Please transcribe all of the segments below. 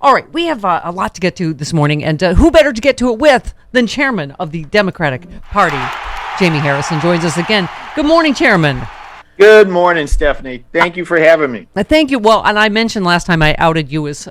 All right, we have a lot to get to this morning, and who better to get to it with than Chairman of the Democratic Party, Jaime Harrison, joins us again. Good morning, Chairman. Good morning, Stephanie. Thank you for having me. Thank you. Well, and I mentioned last time I outed you as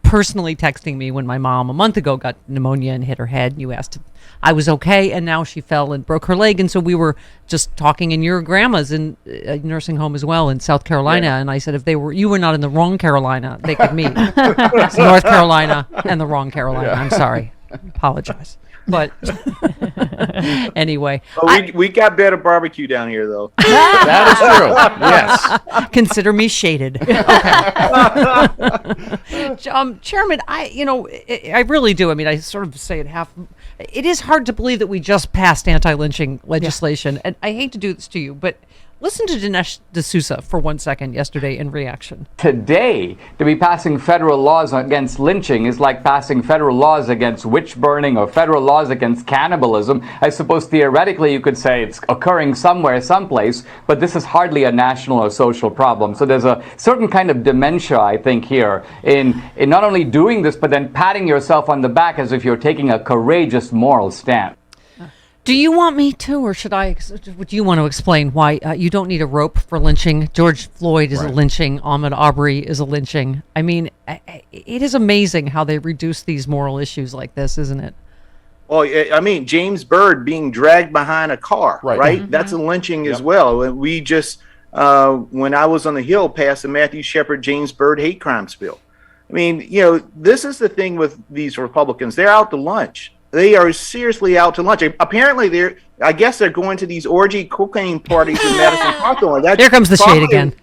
personally texting me when my mom a month ago got pneumonia and hit her head. You asked if I was okay, and now she fell and broke her leg. And so we were just talking in your grandma's in a nursing home as well in South Carolina. Yeah. And I said if you were not in the wrong Carolina, they could meet. It's North Carolina and the wrong Carolina. Yeah. I'm sorry. Apologize. But anyway, we got better barbecue down here, though. That is true. Yes. Consider me shaded. Okay. Chairman, I really do. I mean, I sort of say it half. It is hard to believe that we just passed anti-lynching legislation, and I hate to do this to you, but listen to Dinesh D'Souza for 1 second yesterday in reaction. Today, to be passing federal laws against lynching is like passing federal laws against witch burning or federal laws against cannibalism. I suppose theoretically you could say it's occurring somewhere, someplace, but this is hardly a national or social problem. So there's a certain kind of dementia, I think, here in not only doing this, but then patting yourself on the back as if you're taking a courageous moral stand. Do you want me to, or would you want to explain why you don't need a rope for lynching? George Floyd is a lynching. Ahmaud Arbery is a lynching. I mean, it is amazing how they reduce these moral issues like this, isn't it? Well, I mean, James Byrd being dragged behind a car, right? Mm-hmm. That's a lynching as well. We just, when I was on the Hill, passed the Matthew Shepard, James Byrd hate crimes bill. I mean, this is the thing with these Republicans. They're out to lunch. They are seriously out to lunch. Apparently, I guess they're going to these orgy cocaine parties in Madison Park. Here comes the shade again.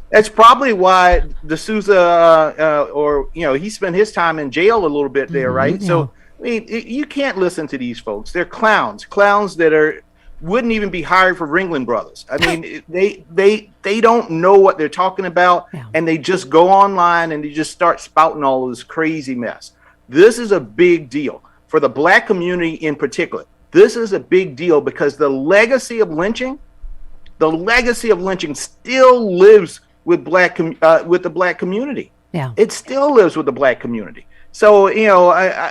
That's probably why D'Souza, he spent his time in jail a little bit there, right? Yeah. So, I mean, you can't listen to these folks. They're clowns that wouldn't even be hired for Ringling Brothers. I mean, they don't know what they're talking about, and they just go online and they just start spouting all of this crazy mess. This is a big deal for the black community in particular. This is a big deal because the legacy of lynching still lives with with the black community. Yeah, it still lives with the black community. So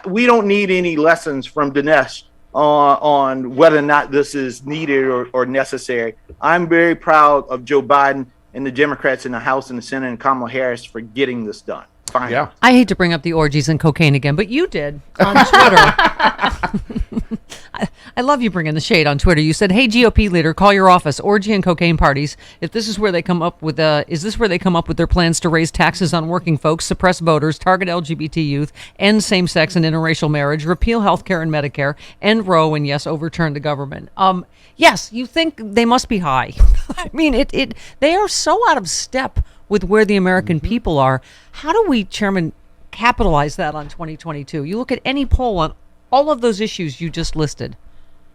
we don't need any lessons from Dinesh on whether or not this is needed or necessary. I'm very proud of Joe Biden and the Democrats in the House and the Senate and Kamala Harris for getting this done. Fine. Yeah. I hate to bring up the orgies and cocaine again, but you did on Twitter. I love you bringing the shade on Twitter. You said, "Hey, GOP leader, call your office. Orgy and cocaine parties. If this is where they come up with, is this where they come up with their plans to raise taxes on working folks, suppress voters, target LGBT youth, end same-sex and interracial marriage, repeal health care and Medicare, end Roe, and yes, overturn the government?" Yes, you think they must be high. I mean, they are so out of step with where the American people are. How do we, Chairman, capitalize that on 2022? You look at any poll on all of those issues you just listed.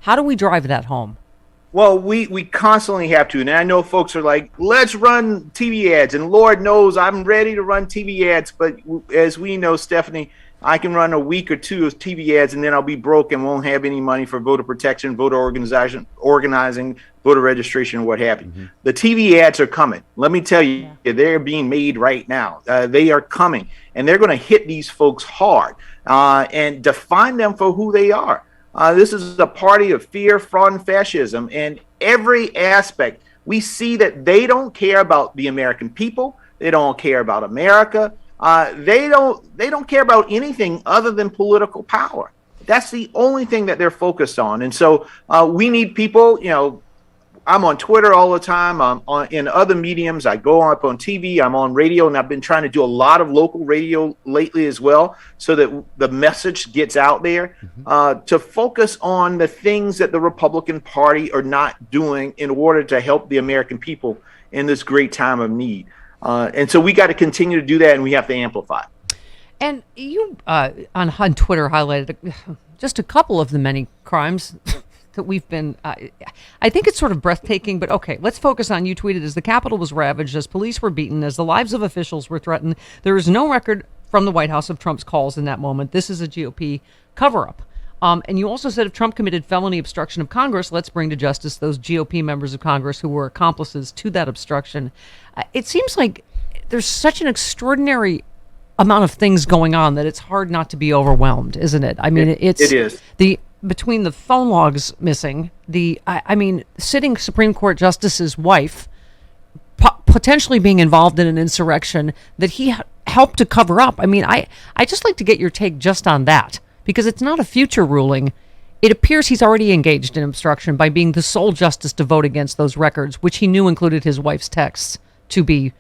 How do we drive that home? Well, we constantly have to. And I know folks are like, let's run TV ads. And Lord knows I'm ready to run TV ads. But as we know, Stephanie, I can run a week or two of TV ads and then I'll be broke and won't have any money for voter protection, voter organizing, voter registration, and what have you. Mm-hmm. The TV ads are coming. Let me tell you, they're being made right now. They are coming, and they're going to hit these folks hard and define them for who they are. This is a party of fear, fraud, and fascism. And every aspect, we see that they don't care about the American people. They don't care about America. They don't care about anything other than political power. That's the only thing that they're focused on. And so we need people, I'm on Twitter all the time. I'm in other mediums. I go up on TV. I'm on radio, and I've been trying to do a lot of local radio lately as well, so that the message gets out there to focus on the things that the Republican Party are not doing in order to help the American people in this great time of need. And so we got to continue to do that, and we have to amplify. And you on Twitter highlighted just a couple of the many crimes that we've been, I think it's sort of breathtaking, but okay, let's focus on, you tweeted, as the Capitol was ravaged, as police were beaten, as the lives of officials were threatened, there is no record from the White House of Trump's calls in that moment. This is a GOP cover-up. And you also said if Trump committed felony obstruction of Congress, let's bring to justice those GOP members of Congress who were accomplices to that obstruction. It seems like there's such an extraordinary amount of things going on that it's hard not to be overwhelmed, isn't it? I mean, it is. Between the phone logs missing, I mean, sitting Supreme Court Justice's wife potentially being involved in an insurrection that he helped to cover up. I mean, I just like to get your take just on that, because it's not a future ruling. It appears he's already engaged in obstruction by being the sole justice to vote against those records, which he knew included his wife's texts to be,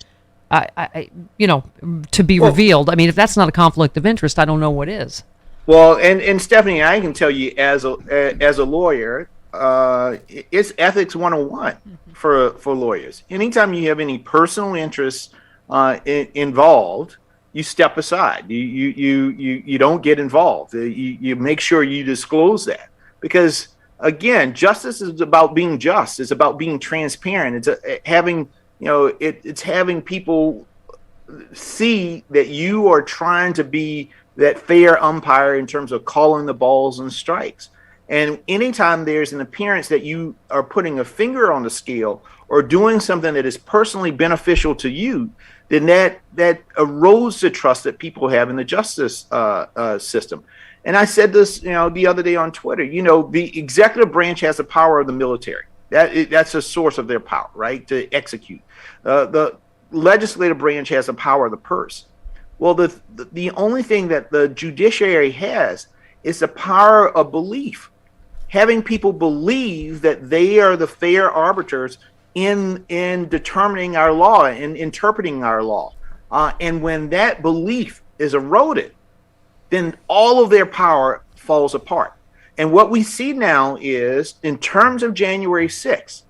revealed. I mean, if that's not a conflict of interest, I don't know what is. Well, and Stephanie, I can tell you as a lawyer, it's ethics 101 for lawyers. Anytime you have any personal interests involved, you step aside. You don't get involved. You make sure you disclose that, because again, justice is about being just. It's about being transparent. It's having people see that you are trying to be that fair umpire in terms of calling the balls and strikes. And anytime there's an appearance that you are putting a finger on the scale or doing something that is personally beneficial to you, then that erodes the trust that people have in the justice system. And I said this, the other day on Twitter. The executive branch has the power of the military. That's a source of their power, right, to execute. The legislative branch has the power of the purse. Well, the only thing that the judiciary has is the power of belief, having people believe that they are the fair arbiters in determining our law and interpreting our law. And when that belief is eroded, then all of their power falls apart. And what we see now is, in terms of January 6th,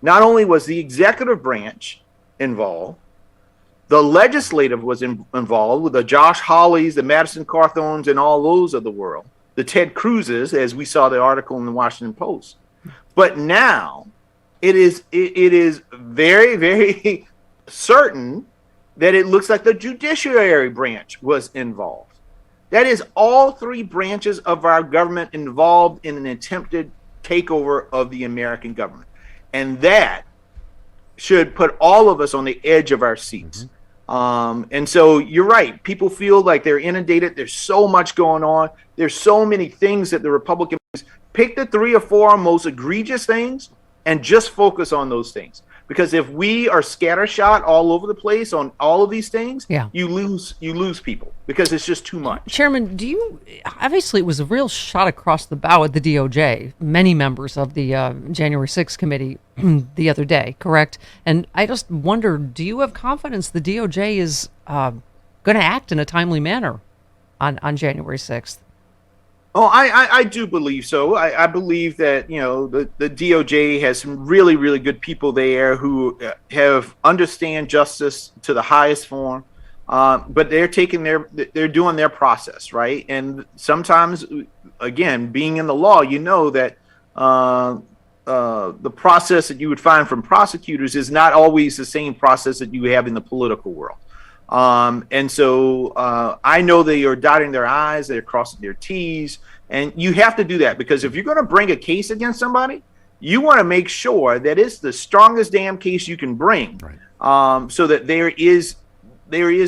not only was the executive branch involved, the legislative was involved with the Josh Hawleys, the Madison Cawthorns, and all those of the world, the Ted Cruzes, as we saw the article in the Washington Post. But now it is very, very certain that it looks like the judiciary branch was involved. That is all three branches of our government involved in an attempted takeover of the American government. And that should put all of us on the edge of our seats. And so you're right. People feel like they're inundated. There's so much going on. There's so many things that the Republicans pick the 3 or 4 most egregious things and just focus on those things. Because if we are scattershot all over the place on all of these things, you lose people, because it's just too much. Chairman, obviously it was a real shot across the bow at the DOJ, many members of the January 6th committee the other day, correct? And I just wonder, do you have confidence the DOJ is going to act in a timely manner on January 6th? Oh, I do believe so. I believe that, the DOJ has some really, really good people there who understand justice to the highest form. But they're doing their process, right? And sometimes, again, being in the law, that the process that you would find from prosecutors is not always the same process that you have in the political world. And so I know they are dotting their I's, they're crossing their T's, and you have to do that, because if you're going to bring a case against somebody, you want to make sure that it's the strongest damn case you can bring, right. So that there is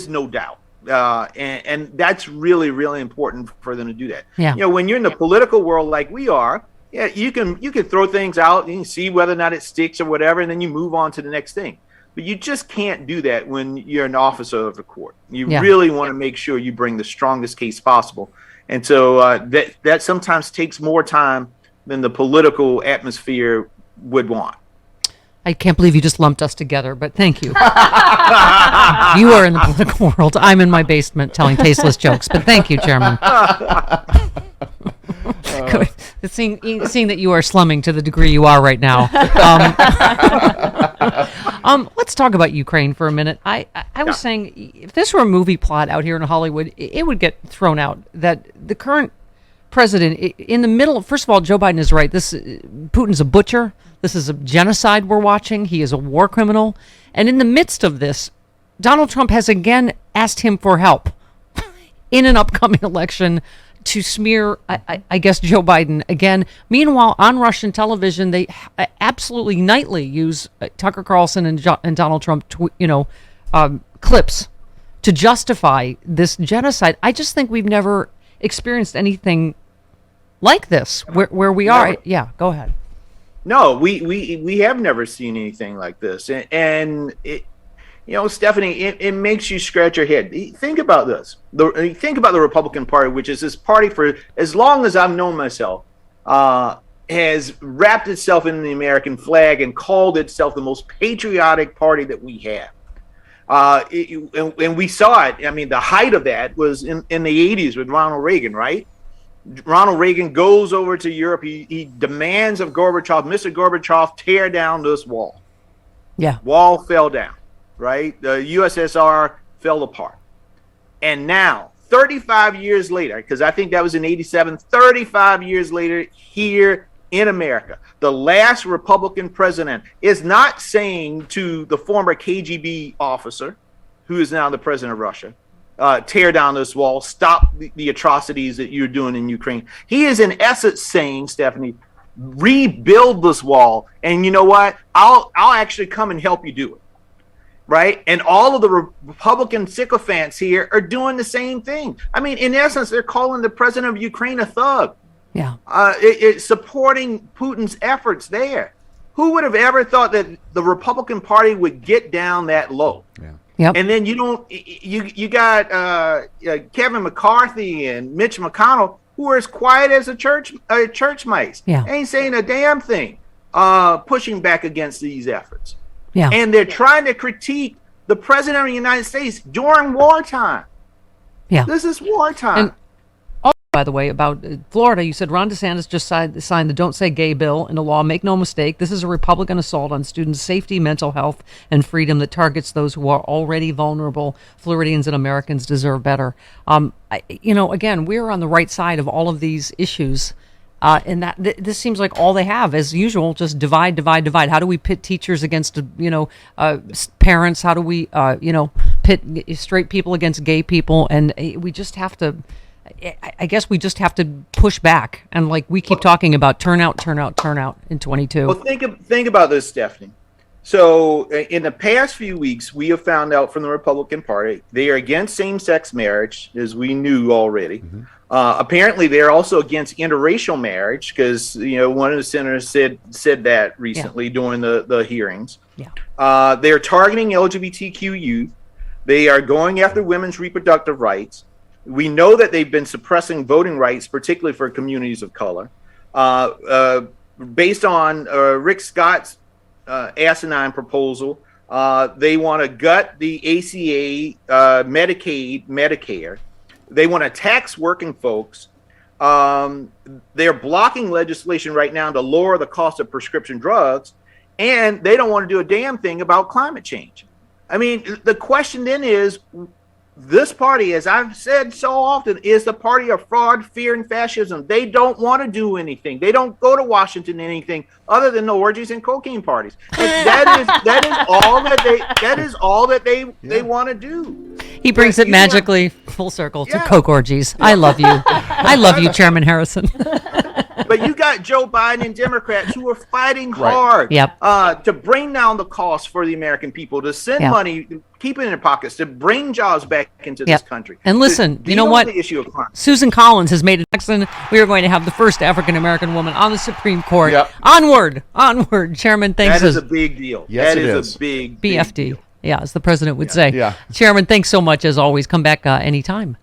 no doubt. And that's really, really important for them to do that. Yeah. When you're in the political world like we are, you can throw things out and you see whether or not it sticks or whatever, and then you move on to the next thing. But you just can't do that when you're an officer of the court. You really want to make sure you bring the strongest case possible. And so that sometimes takes more time than the political atmosphere would want. I can't believe you just lumped us together, but thank you. You are in the political world. I'm in my basement telling tasteless jokes, but thank you, Chairman. Seeing that you are slumming to the degree you are right now. Let's talk about Ukraine for a minute. I was saying, if this were a movie plot out here in Hollywood, it would get thrown out. That the current president, in the middle, first of all, Joe Biden is right. Putin's a butcher. This is a genocide we're watching. He is a war criminal. And in the midst of this, Donald Trump has again asked him for help in an upcoming election to smear, I guess, Joe Biden again. Meanwhile, on Russian television, they absolutely nightly use Tucker Carlson and Donald Trump, clips to justify this genocide. I just think we've never experienced anything like this where we are. Never. Yeah, go ahead. No, we have never seen anything like this, and it, Stephanie, it makes you scratch your head. Think about this. Think about the Republican Party, which is this party for as long as I've known myself, has wrapped itself in the American flag and called itself the most patriotic party that we have. And we saw it. I mean, the height of that was in the 80s with Ronald Reagan, right? Ronald Reagan goes over to Europe. He demands of Gorbachev, Mr. Gorbachev, tear down this wall. Yeah. Wall fell down, right? The USSR fell apart. And now, 35 years later, because I think that was in 87, 35 years later, here in America, the last Republican president is not saying to the former KGB officer, who is now the president of Russia, tear down this wall, stop the atrocities that you're doing in Ukraine. He is in essence saying, Stephanie, rebuild this wall, and you know what? I'll actually come and help you do it, right? And all of the Republican sycophants here are doing the same thing. I mean, in essence, they're calling the president of Ukraine a thug. Yeah. It's supporting Putin's efforts there. Who would have ever thought that the Republican Party would get down that low? Yeah. Yep. And then you got Kevin McCarthy and Mitch McConnell, who are as quiet as a church mice. Yeah. Ain't saying a damn thing, pushing back against these efforts. Yeah. And they're trying to critique the president of the United States during wartime. Yeah. This is wartime. And also, by the way, about Florida, you said Ron DeSantis just signed the Don't Say Gay bill into law. Make no mistake, this is a Republican assault on students' safety, mental health, and freedom that targets those who are already vulnerable. Floridians and Americans deserve better. Again, we're on the right side of all of these issues. And that this seems like all they have, as usual, just divide. How do we pit teachers against, parents? How do we, pit straight people against gay people? And we just have to, I guess we just have to push back. And like we keep talking about turnout in 22. Well, think about this, Stephanie. So in the past few weeks, we have found out from the Republican Party, they are against same-sex marriage, as we knew already. Mm-hmm. Apparently, they're also against interracial marriage because one of the senators said that recently during the hearings. Yeah. They're targeting LGBTQ youth. They are going after women's reproductive rights. We know that they've been suppressing voting rights, particularly for communities of color. Based on Rick Scott's asinine proposal, they want to gut the ACA, Medicaid, Medicare. They want to tax working folks. They're blocking legislation right now to lower the cost of prescription drugs, and they don't want to do a damn thing about climate change. I mean, the question then is, this party, as I've said so often, is the party of fraud, fear, and fascism. They don't want to do anything. They don't go to Washington anything other than the orgies and cocaine parties. And that is all that they want to do. He brings it magically full circle to coke orgies. I love you. I love you, Chairman Harrison. But you got Joe Biden and Democrats who are fighting hard to bring down the cost for the American people, to send money, keep it in their pockets, to bring jobs back into this country. And listen, you know what? The issue of crime. Susan Collins has made it excellent. We are going to have the first African-American woman on the Supreme Court. Yep. Onward. Chairman, thanks. That is a big deal. Yes, that it is is. a big BFD. deal. Yeah, as the president would say. Yeah. Chairman, thanks so much as always. Come back anytime.